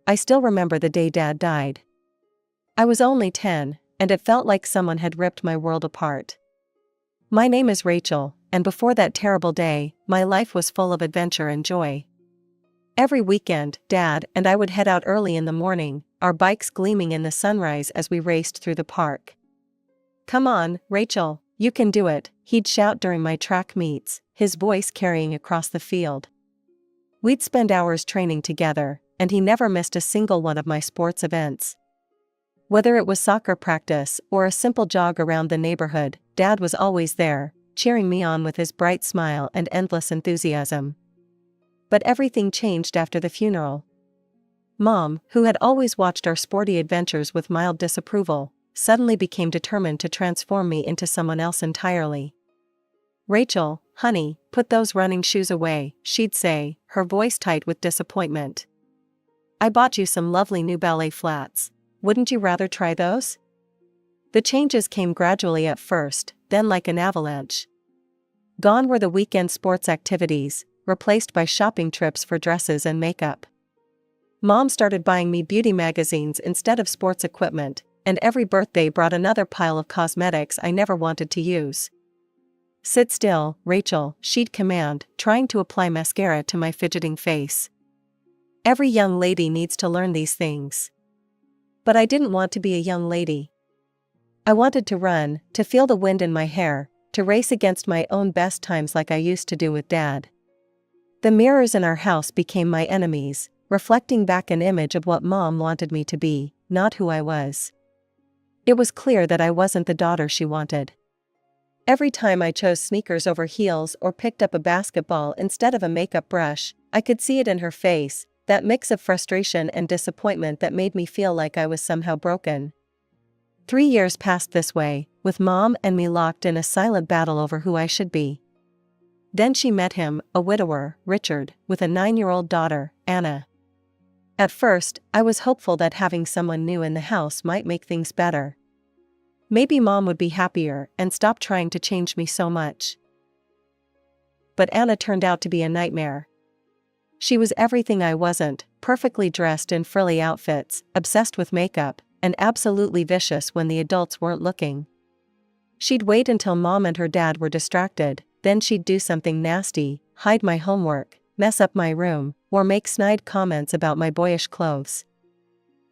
I still remember the day Dad died. I was only 10, and it felt like someone had ripped my world apart. My name is Rachel, and before that terrible day, my life was full of adventure and joy. Every weekend, Dad and I would head out early in the morning, our bikes gleaming in the sunrise as we raced through the park. "Come on, Rachel, you can do it," he'd shout during my track meets, his voice carrying across the field. We'd spend hours training together, and he never missed a single one of my sports events. Whether it was soccer practice or a simple jog around the neighborhood, Dad was always there, cheering me on with his bright smile and endless enthusiasm. But everything changed after the funeral. Mom, who had always watched our sporty adventures with mild disapproval, suddenly became determined to transform me into someone else entirely. "Rachel, honey, put those running shoes away," she'd say, her voice tight with disappointment. "I bought you some lovely new ballet flats. Wouldn't you rather try those?" The changes came gradually at first, then like an avalanche. Gone were the weekend sports activities, replaced by shopping trips for dresses and makeup. Mom started buying me beauty magazines instead of sports equipment, and every birthday brought another pile of cosmetics I never wanted to use. "Sit still, Rachel," she'd command, trying to apply mascara to my fidgeting face. Every young lady needs to learn these things. But I didn't want to be a young lady. I wanted to run, to feel the wind in my hair, to race against my own best times like I used to do with Dad. The mirrors in our house became my enemies, reflecting back an image of what Mom wanted me to be, not who I was. It was clear that I wasn't the daughter she wanted. Every time I chose sneakers over heels or picked up a basketball instead of a makeup brush, I could see it in her face, that mix of frustration and disappointment that made me feel like I was somehow broken. 3 years passed this way, with Mom and me locked in a silent battle over who I should be. Then she met him, a widower, Richard, with a 9-year-old daughter, Anna. At first, I was hopeful that having someone new in the house might make things better. Maybe Mom would be happier and stop trying to change me so much. But Anna turned out to be a nightmare. She was everything I wasn't, perfectly dressed in frilly outfits, obsessed with makeup, and absolutely vicious when the adults weren't looking. She'd wait until Mom and her dad were distracted, then she'd do something nasty, hide my homework, mess up my room, or make snide comments about my boyish clothes.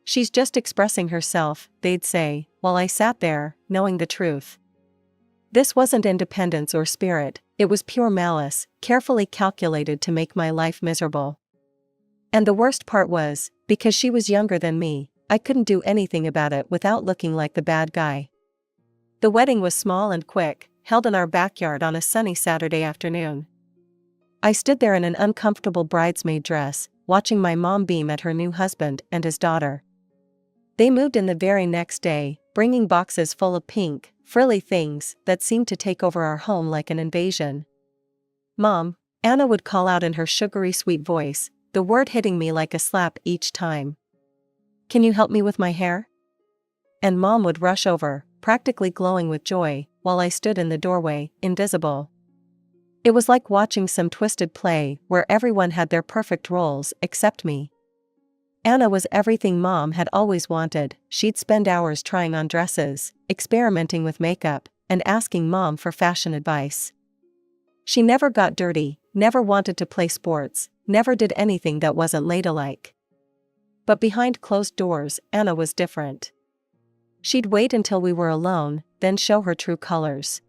"She's just expressing herself," they'd say, while I sat there, knowing the truth. This wasn't independence or spirit, it was pure malice, carefully calculated to make my life miserable. And the worst part was, because she was younger than me, I couldn't do anything about it without looking like the bad guy. The wedding was small and quick, held in our backyard on a sunny Saturday afternoon. I stood there in an uncomfortable bridesmaid dress, watching my mom beam at her new husband and his daughter. They moved in the very next day, bringing boxes full of pink, frilly things that seemed to take over our home like an invasion. "Mom," Anna would call out in her sugary sweet voice, the word hitting me like a slap each time. "Can you help me with my hair?" And Mom would rush over, practically glowing with joy, while I stood in the doorway, invisible. It was like watching some twisted play where everyone had their perfect roles except me. Anna was everything Mom had always wanted. She'd spend hours trying on dresses, experimenting with makeup, and asking Mom for fashion advice. She never got dirty, never wanted to play sports, never did anything that wasn't ladylike. But behind closed doors, Anna was different. She'd wait until we were alone, then show her true colors.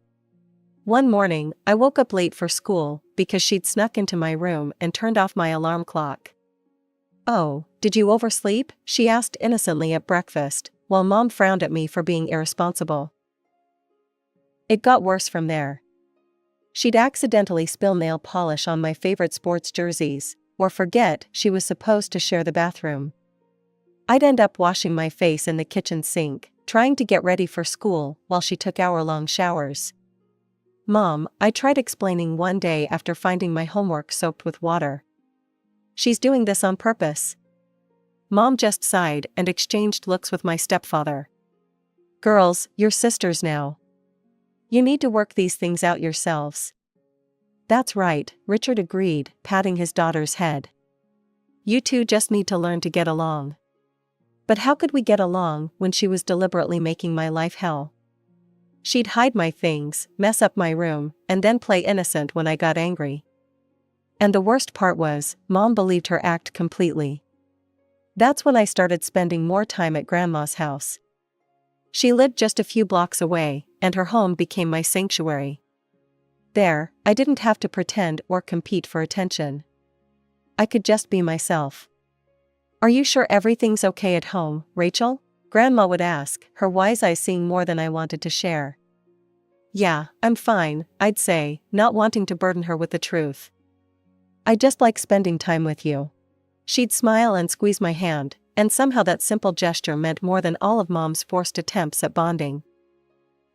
One morning, I woke up late for school because she'd snuck into my room and turned off my alarm clock. "Oh, did you oversleep?" she asked innocently at breakfast, while Mom frowned at me for being irresponsible. It got worse from there. She'd accidentally spill nail polish on my favorite sports jerseys, or forget she was supposed to share the bathroom. I'd end up washing my face in the kitchen sink, trying to get ready for school while she took hour-long showers. "Mom," I tried explaining one day after finding my homework soaked with water. "She's doing this on purpose." Mom just sighed and exchanged looks with my stepfather. "Girls, you're sisters now. You need to work these things out yourselves." "That's right," Richard agreed, patting his daughter's head. You two just need to learn to get along. But how could we get along when she was deliberately making my life hell? She'd hide my things, mess up my room, and then play innocent when I got angry. And the worst part was, Mom believed her act completely. That's when I started spending more time at Grandma's house. She lived just a few blocks away, and her home became my sanctuary. There, I didn't have to pretend or compete for attention. I could just be myself. "Are you sure everything's okay at home, Rachel?" Grandma would ask, her wise eyes seeing more than I wanted to share. "Yeah, I'm fine," I'd say, not wanting to burden her with the truth. "I just like spending time with you." She'd smile and squeeze my hand, and somehow that simple gesture meant more than all of Mom's forced attempts at bonding.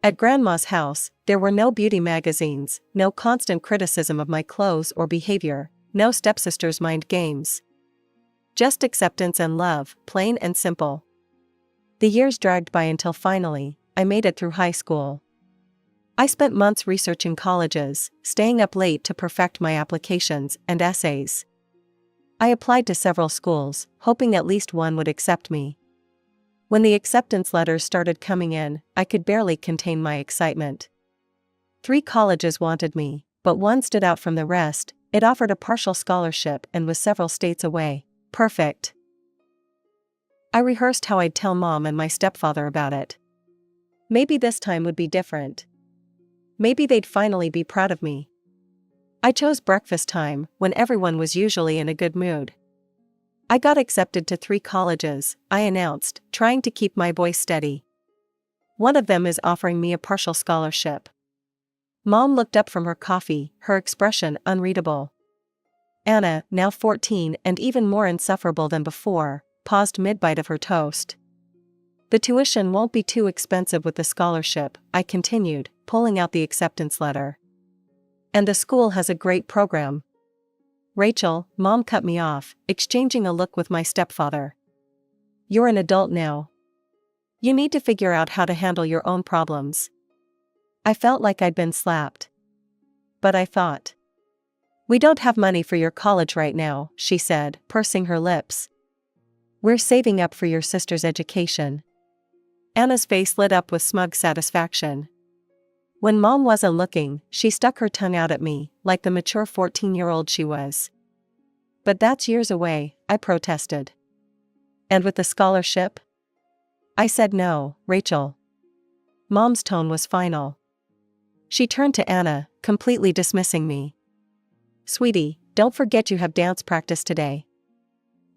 At Grandma's house, there were no beauty magazines, no constant criticism of my clothes or behavior, no stepsister's mind games. Just acceptance and love, plain and simple. The years dragged by until finally, I made it through high school. I spent months researching colleges, staying up late to perfect my applications and essays. I applied to several schools, hoping at least one would accept me. When the acceptance letters started coming in, I could barely contain my excitement. 3 colleges wanted me, but one stood out from the rest. It offered a partial scholarship and was several states away. Perfect. I rehearsed how I'd tell Mom and my stepfather about it. Maybe this time would be different. Maybe they'd finally be proud of me. I chose breakfast time, when everyone was usually in a good mood. "I got accepted to 3 colleges," I announced, trying to keep my voice steady. "One of them is offering me a partial scholarship." Mom looked up from her coffee, her expression unreadable. Anna, now 14 and even more insufferable than before, paused mid-bite of her toast. "The tuition won't be too expensive with the scholarship," I continued, pulling out the acceptance letter. "And the school has a great program." "Rachel," Mom cut me off, exchanging a look with my stepfather. "You're an adult now. You need to figure out how to handle your own problems." I felt like I'd been slapped. But I thought. "We don't have money for your college right now," she said, pursing her lips. "We're saving up for your sister's education." Anna's face lit up with smug satisfaction. When Mom wasn't looking, she stuck her tongue out at me, like the mature 14-year-old she was. "But that's years away," I protested. "And with the scholarship?" I said no, Rachel. Mom's tone was final. She turned to Anna, completely dismissing me. "Sweetie, don't forget you have dance practice today."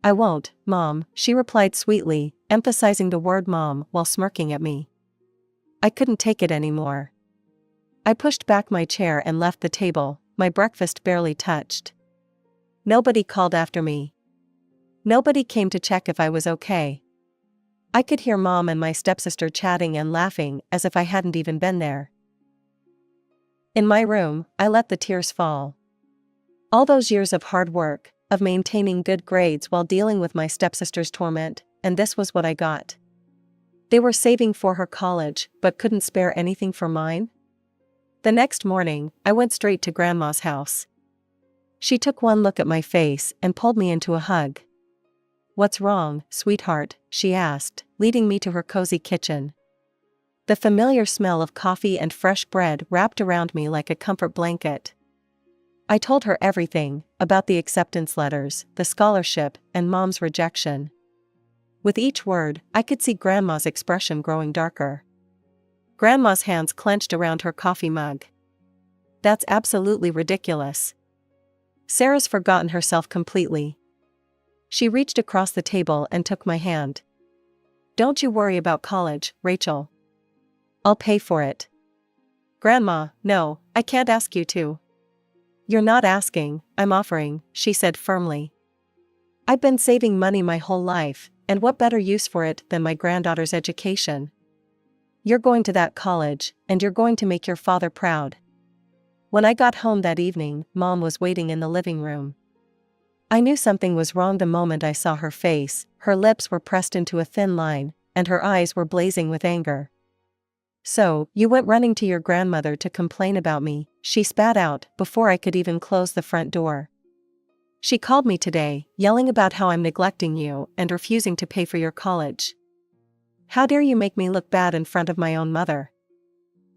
"I won't, Mom," she replied sweetly, emphasizing the word mom while smirking at me. I couldn't take it anymore. I pushed back my chair and left the table, my breakfast barely touched. Nobody called after me. Nobody came to check if I was okay. I could hear Mom and my stepsister chatting and laughing as if I hadn't even been there. In my room, I let the tears fall. All those years of hard work, of maintaining good grades while dealing with my stepsister's torment, and this was what I got. They were saving for her college, but couldn't spare anything for mine? The next morning, I went straight to Grandma's house. She took one look at my face and pulled me into a hug. "What's wrong, sweetheart?" she asked, leading me to her cozy kitchen. The familiar smell of coffee and fresh bread wrapped around me like a comfort blanket. I told her everything, about the acceptance letters, the scholarship, and Mom's rejection. With each word, I could see Grandma's expression growing darker. Grandma's hands clenched around her coffee mug. "That's absolutely ridiculous. Sarah's forgotten herself completely." She reached across the table and took my hand. "Don't you worry about college, Rachel. I'll pay for it." "Grandma, no, I can't ask you to." "You're not asking, I'm offering," she said firmly. "I've been saving money my whole life, and what better use for it than my granddaughter's education? You're going to that college, and you're going to make your father proud." When I got home that evening, Mom was waiting in the living room. I knew something was wrong the moment I saw her face. Her lips were pressed into a thin line, and her eyes were blazing with anger. "So, you went running to your grandmother to complain about me," she spat out, before I could even close the front door. She called me today, yelling about how I'm neglecting you and refusing to pay for your college. How dare you make me look bad in front of my own mother?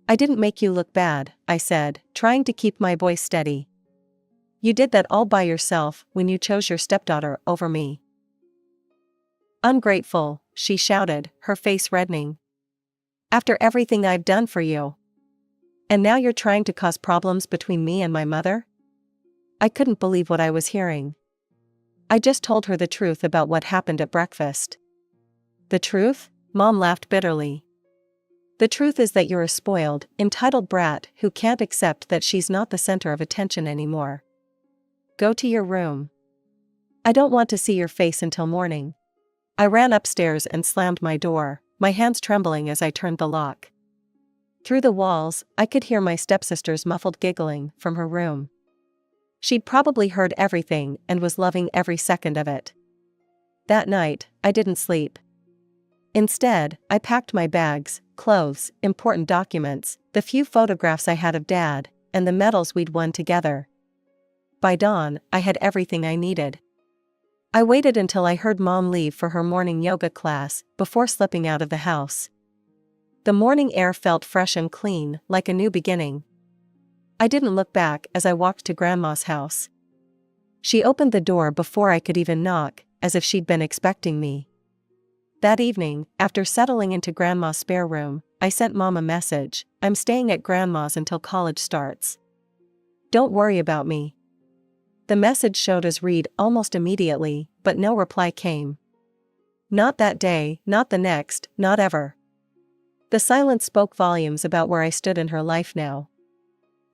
I didn't make you look bad, I said, trying to keep my voice steady. You did that all by yourself when you chose your stepdaughter over me. Ungrateful, she shouted, her face reddening. After everything I've done for you. And now you're trying to cause problems between me and my mother? I couldn't believe what I was hearing. I just told her the truth about what happened at breakfast. The truth? Mom laughed bitterly. The truth is that you're a spoiled, entitled brat who can't accept that she's not the center of attention anymore. Go to your room. I don't want to see your face until morning. I ran upstairs and slammed my door, my hands trembling as I turned the lock. Through the walls, I could hear my stepsister's muffled giggling from her room. She'd probably heard everything and was loving every second of it. That night, I didn't sleep. Instead, I packed my bags, clothes, important documents, the few photographs I had of Dad, and the medals we'd won together. By dawn, I had everything I needed. I waited until I heard Mom leave for her morning yoga class before slipping out of the house. The morning air felt fresh and clean, like a new beginning. I didn't look back as I walked to Grandma's house. She opened the door before I could even knock, as if she'd been expecting me. That evening, after settling into Grandma's spare room, I sent Mom a message. I'm staying at Grandma's until college starts. Don't worry about me. The message showed as read almost immediately, but no reply came. Not that day, not the next, not ever. The silence spoke volumes about where I stood in her life now.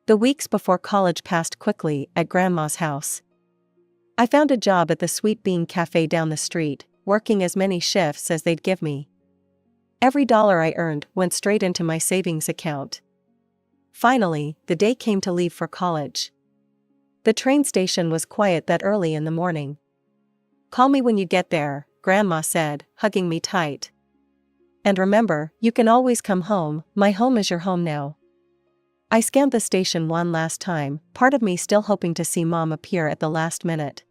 The weeks before college passed quickly at Grandma's house. I found a job at the Sweet Bean Cafe down the street, working as many shifts as they'd give me. Every dollar I earned went straight into my savings account. Finally, the day came to leave for college. The train station was quiet that early in the morning. Call me when you get there, Grandma said, hugging me tight. And remember, you can always come home, my home is your home now. I scanned the station one last time, part of me still hoping to see Mom appear at the last minute.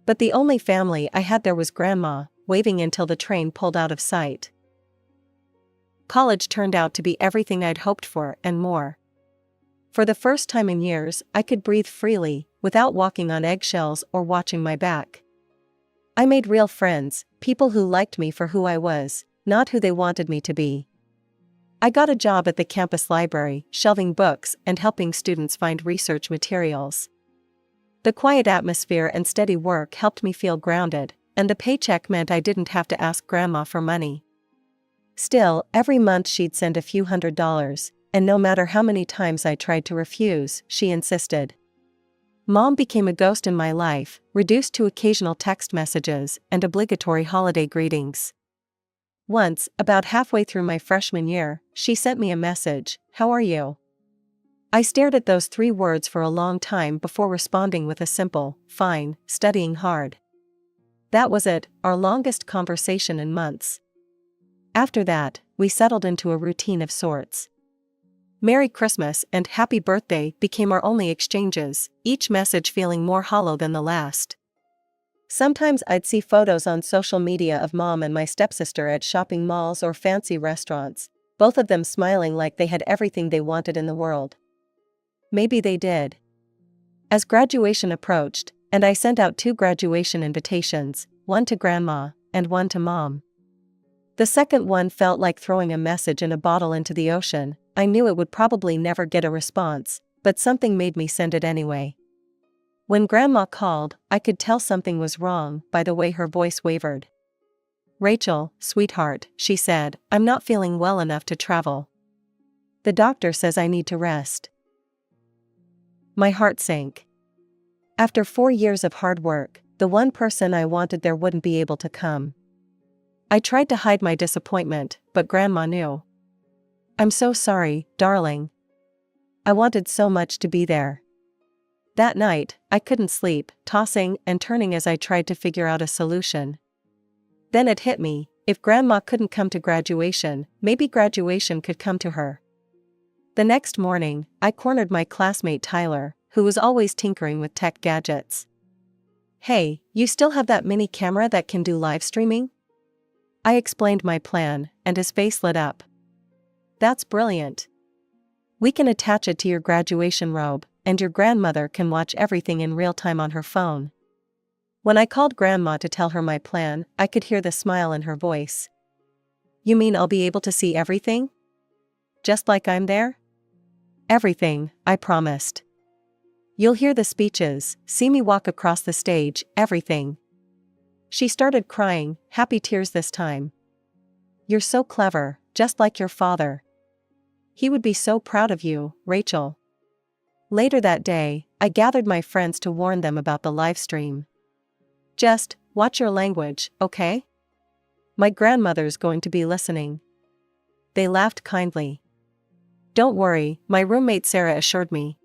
But the only family I had there was Grandma, waving until the train pulled out of sight. College turned out to be everything I'd hoped for and more. For the first time in years, I could breathe freely, without walking on eggshells or watching my back. I made real friends, people who liked me for who I was, not who they wanted me to be. I got a job at the campus library, shelving books and helping students find research materials. The quiet atmosphere and steady work helped me feel grounded, and the paycheck meant I didn't have to ask Grandma for money. Still, every month she'd send a few $100s, and no matter how many times I tried to refuse, she insisted. Mom became a ghost in my life, reduced to occasional text messages and obligatory holiday greetings. Once, about halfway through my freshman year, she sent me a message, "How are you?" I stared at those 3 words for a long time before responding with a simple, "Fine, studying hard." That was it, our longest conversation in months. After that, we settled into a routine of sorts. Merry Christmas and Happy Birthday became our only exchanges, each message feeling more hollow than the last. Sometimes I'd see photos on social media of Mom and my stepsister at shopping malls or fancy restaurants, both of them smiling like they had everything they wanted in the world. Maybe they did. As graduation approached, and I sent out 2 graduation invitations, one to Grandma and one to Mom. The second one felt like throwing a message in a bottle into the ocean. I knew it would probably never get a response, but something made me send it anyway. When Grandma called, I could tell something was wrong by the way her voice wavered. "Rachel, sweetheart," she said, "I'm not feeling well enough to travel. The doctor says I need to rest." My heart sank. After 4 years of hard work, the one person I wanted there wouldn't be able to come. I tried to hide my disappointment, but Grandma knew. "I'm so sorry, darling. I wanted so much to be there." That night, I couldn't sleep, tossing and turning as I tried to figure out a solution. Then it hit me, if Grandma couldn't come to graduation, maybe graduation could come to her. The next morning, I cornered my classmate Tyler, who was always tinkering with tech gadgets. Hey, you still have that mini camera that can do live streaming? I explained my plan, and his face lit up. That's brilliant. We can attach it to your graduation robe, and your grandmother can watch everything in real time on her phone. When I called Grandma to tell her my plan, I could hear the smile in her voice. You mean I'll be able to see everything? Just like I'm there? Everything, I promised. You'll hear the speeches, see me walk across the stage, everything. She started crying, happy tears this time. You're so clever, just like your father. He would be so proud of you, Rachel. Later that day, I gathered my friends to warn them about the live stream. Just watch your language, okay? My grandmother's going to be listening. They laughed kindly. Don't worry, my roommate Sarah assured me.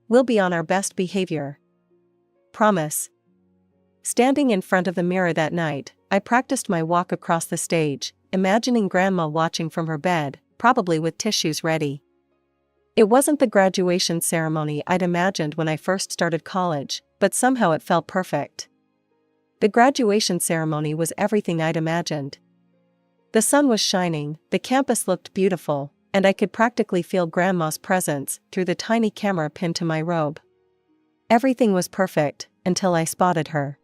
We'll be on our best behavior. Promise. Standing in front of the mirror that night, I practiced my walk across the stage, imagining Grandma watching from her bed, probably with tissues ready. It wasn't the graduation ceremony I'd imagined when I first started college, but somehow it felt perfect. The graduation ceremony was everything I'd imagined. The sun was shining, the campus looked beautiful, and I could practically feel Grandma's presence through the tiny camera pinned to my robe. Everything was perfect, until I spotted her.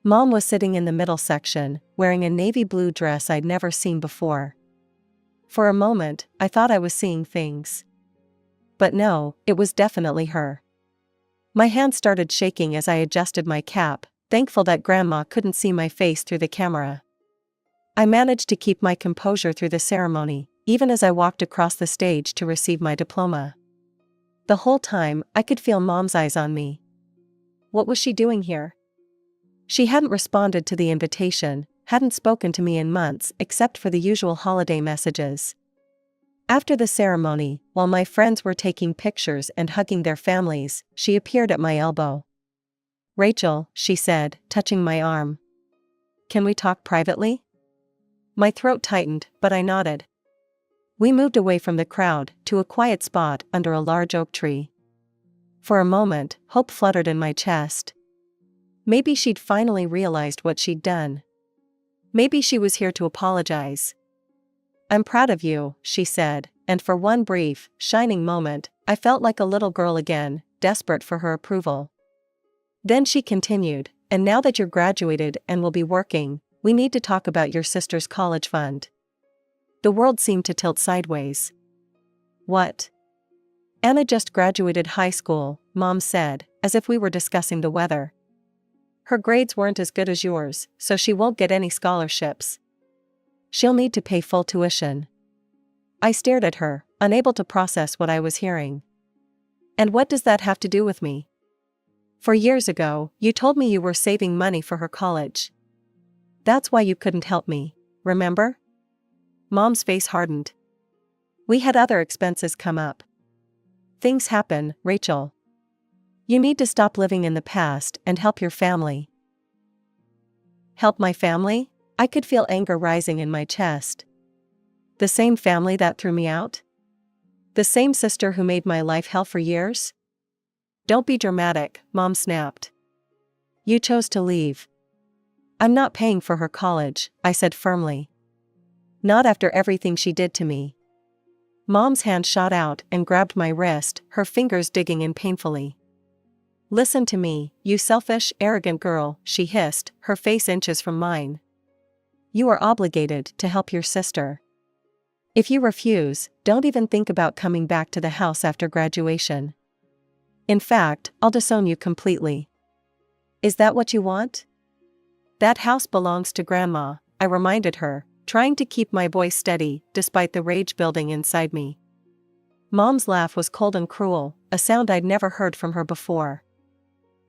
Mom was sitting in the middle section, wearing a navy blue dress I'd never seen before. For a moment, I thought I was seeing things. But no, it was definitely her. My hand started shaking as I adjusted my cap, thankful that Grandma couldn't see my face through the camera. I managed to keep my composure through the ceremony, even as I walked across the stage to receive my diploma. The whole time, I could feel Mom's eyes on me. What was she doing here? She hadn't responded to the invitation, hadn't spoken to me in months except for the usual holiday messages. After the ceremony, while my friends were taking pictures and hugging their families, she appeared at my elbow. Rachel, she said, touching my arm. Can we talk privately? My throat tightened, but I nodded. We moved away from the crowd, to a quiet spot under a large oak tree. For a moment, hope fluttered in my chest. Maybe she'd finally realized what she'd done. Maybe she was here to apologize. I'm proud of you, she said, and for one brief, shining moment, I felt like a little girl again, desperate for her approval. Then she continued, and now that you're graduated and will be working, we need to talk about your sister's college fund. The world seemed to tilt sideways. What? Anna just graduated high school, Mom said, as if we were discussing the weather. Her grades weren't as good as yours, so she won't get any scholarships. She'll need to pay full tuition. I stared at her, unable to process what I was hearing. And what does that have to do with me? 4 years ago, you told me you were saving money for her college. That's why you couldn't help me, remember? Mom's face hardened. We had other expenses come up. Things happen, Rachel. You need to stop living in the past and help your family. Help my family? I could feel anger rising in my chest. The same family that threw me out? The same sister who made my life hell for years? Don't be dramatic, Mom snapped. You chose to leave. I'm not paying for her college, I said firmly. Not after everything she did to me. Mom's hand shot out and grabbed my wrist, her fingers digging in painfully. Listen to me, you selfish, arrogant girl, she hissed, her face inches from mine. You are obligated to help your sister. If you refuse, don't even think about coming back to the house after graduation. In fact, I'll disown you completely. Is that what you want? That house belongs to Grandma, I reminded her, trying to keep my voice steady despite the rage building inside me. Mom's laugh was cold and cruel, a sound I'd never heard from her before.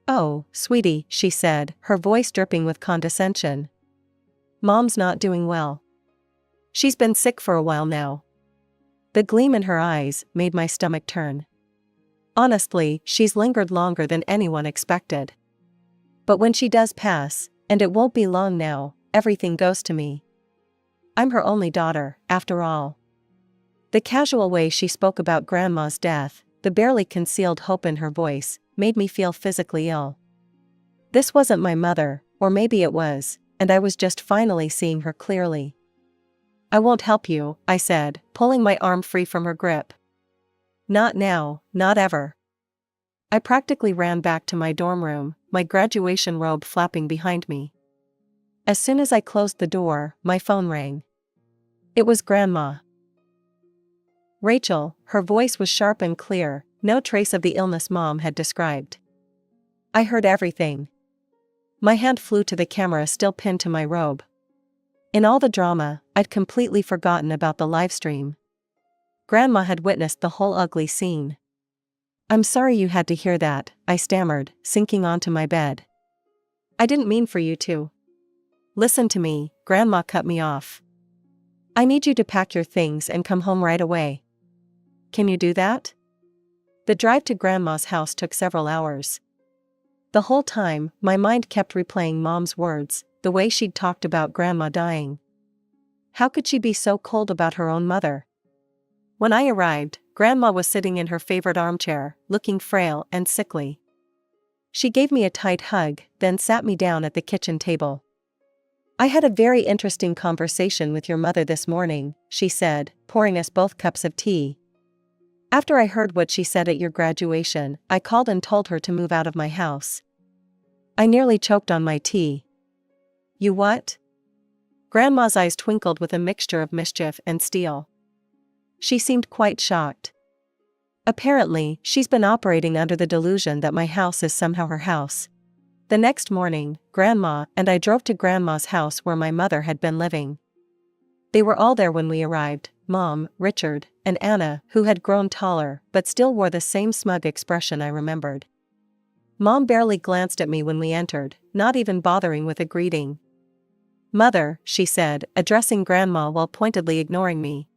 Oh, sweetie, she said, her voice dripping with condescension. Mom's not doing well. She's been sick for a while now. The gleam in her eyes made my stomach turn. Honestly, she's lingered longer than anyone expected. But when she does pass, and it won't be long now, everything goes to me. I'm her only daughter, after all. The casual way she spoke about Grandma's death, the barely concealed hope in her voice, made me feel physically ill. This wasn't my mother, or maybe it was, and I was just finally seeing her clearly. "I won't help you," I said, pulling my arm free from her grip. "Not now, not ever." I practically ran back to my dorm room, my graduation robe flapping behind me. As soon as I closed the door, my phone rang. It was Grandma. Rachel, her voice was sharp and clear, no trace of the illness Mom had described. I heard everything. My hand flew to the camera still pinned to my robe. In all the drama, I'd completely forgotten about the livestream. Grandma had witnessed the whole ugly scene. "I'm sorry you had to hear that," I stammered, sinking onto my bed. "I didn't mean for you to." "Listen to me," Grandma cut me off. "I need you to pack your things and come home right away." "Can you do that?" The drive to Grandma's house took several hours. The whole time, my mind kept replaying Mom's words, the way she'd talked about Grandma dying. How could she be so cold about her own mother? When I arrived, Grandma was sitting in her favorite armchair, looking frail and sickly. She gave me a tight hug, then sat me down at the kitchen table. "I had a very interesting conversation with your mother this morning," she said, pouring us both cups of tea. "After I heard what she said at your graduation, I called and told her to move out of my house." I nearly choked on my tea. "You what?" Grandma's eyes twinkled with a mixture of mischief and steel. She seemed quite shocked. Apparently, she's been operating under the delusion that my house is somehow her house. The next morning, Grandma and I drove to Grandma's house where my mother had been living. They were all there when we arrived: Mom, Richard, and Anna, who had grown taller but still wore the same smug expression I remembered. Mom barely glanced at me when we entered, not even bothering with a greeting. "Mother," she said, addressing Grandma while pointedly ignoring me.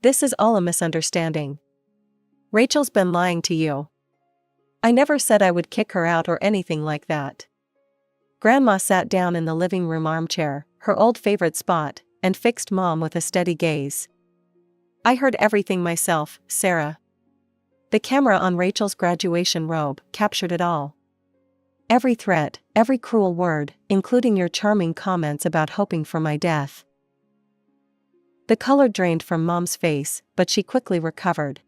"This is all a misunderstanding. Rachel's been lying to you. I never said I would kick her out or anything like that." Grandma sat down in the living room armchair, her old favorite spot, and fixed Mom with a steady gaze. "I heard everything myself, Sarah." The camera on Rachel's graduation robe captured it all. Every threat, every cruel word, including your charming comments about hoping for my death. The color drained from Mom's face, but she quickly recovered.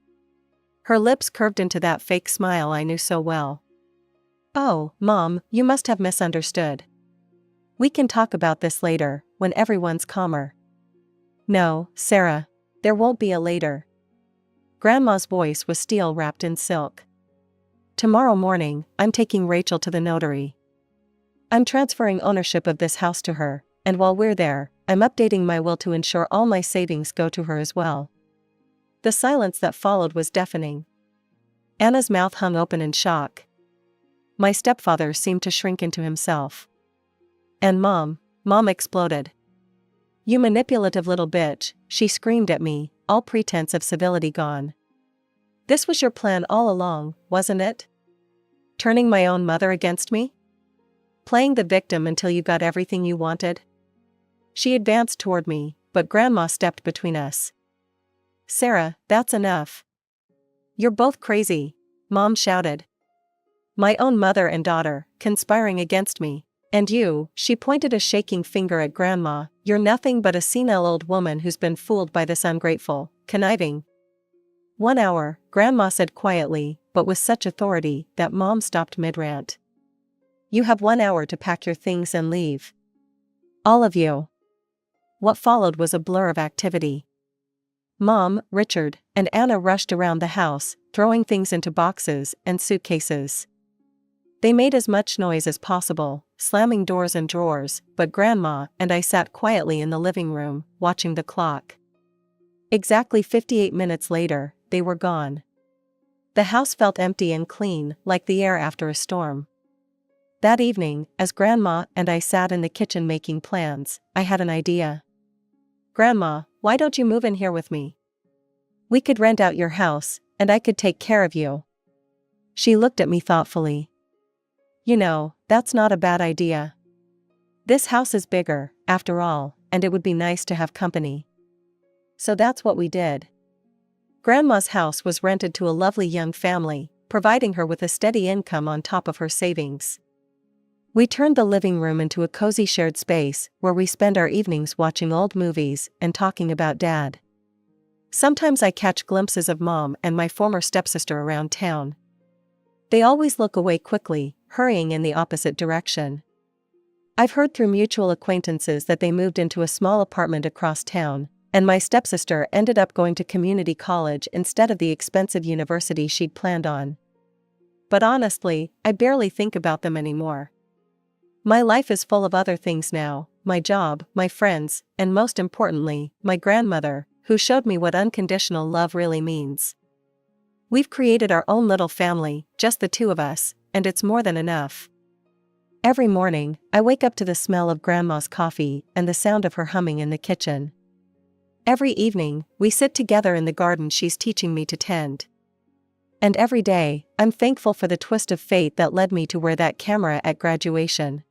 Her lips curved into that fake smile I knew so well. "Oh, Mom, you must have misunderstood. We can talk about this later, when everyone's calmer." "No, Sarah. There won't be a later." Grandma's voice was steel wrapped in silk. "Tomorrow morning, I'm taking Rachel to the notary. I'm transferring ownership of this house to her, and while we're there, I'm updating my will to ensure all my savings go to her as well." The silence that followed was deafening. Anna's mouth hung open in shock. My stepfather seemed to shrink into himself. "And Mom," Mom exploded. "You manipulative little bitch," she screamed at me, all pretense of civility gone. "This was your plan all along, wasn't it? Turning my own mother against me? Playing the victim until you got everything you wanted?" She advanced toward me, but Grandma stepped between us. "Sarah, that's enough. You're both crazy," Mom shouted. "My own mother and daughter, conspiring against me. And you," she pointed a shaking finger at Grandma, "you're nothing but a senile old woman who's been fooled by this ungrateful, conniving." 1 hour, Grandma said quietly, but with such authority that Mom stopped mid-rant. "You have 1 hour to pack your things and leave. All of you." What followed was a blur of activity. Mom, Richard, and Anna rushed around the house, throwing things into boxes and suitcases. They made as much noise as possible, slamming doors and drawers, but Grandma and I sat quietly in the living room, watching the clock. Exactly 58 minutes later, they were gone. The house felt empty and clean, like the air after a storm. That evening, as Grandma and I sat in the kitchen making plans, I had an idea. "Grandma, why don't you move in here with me? We could rent out your house, and I could take care of you." She looked at me thoughtfully. "You know, that's not a bad idea. This house is bigger, after all, and it would be nice to have company." So that's what we did. Grandma's house was rented to a lovely young family, providing her with a steady income on top of her savings. We turned the living room into a cozy shared space where we spend our evenings watching old movies and talking about Dad. Sometimes I catch glimpses of Mom and my former stepsister around town. They always look away quickly, hurrying in the opposite direction. I've heard through mutual acquaintances that they moved into a small apartment across town, and my stepsister ended up going to community college instead of the expensive university she'd planned on. But honestly, I barely think about them anymore. My life is full of other things now: my job, my friends, and most importantly, my grandmother, who showed me what unconditional love really means. We've created our own little family, just the two of us, and it's more than enough. Every morning, I wake up to the smell of Grandma's coffee and the sound of her humming in the kitchen. Every evening, we sit together in the garden she's teaching me to tend. And every day, I'm thankful for the twist of fate that led me to wear that camera at graduation.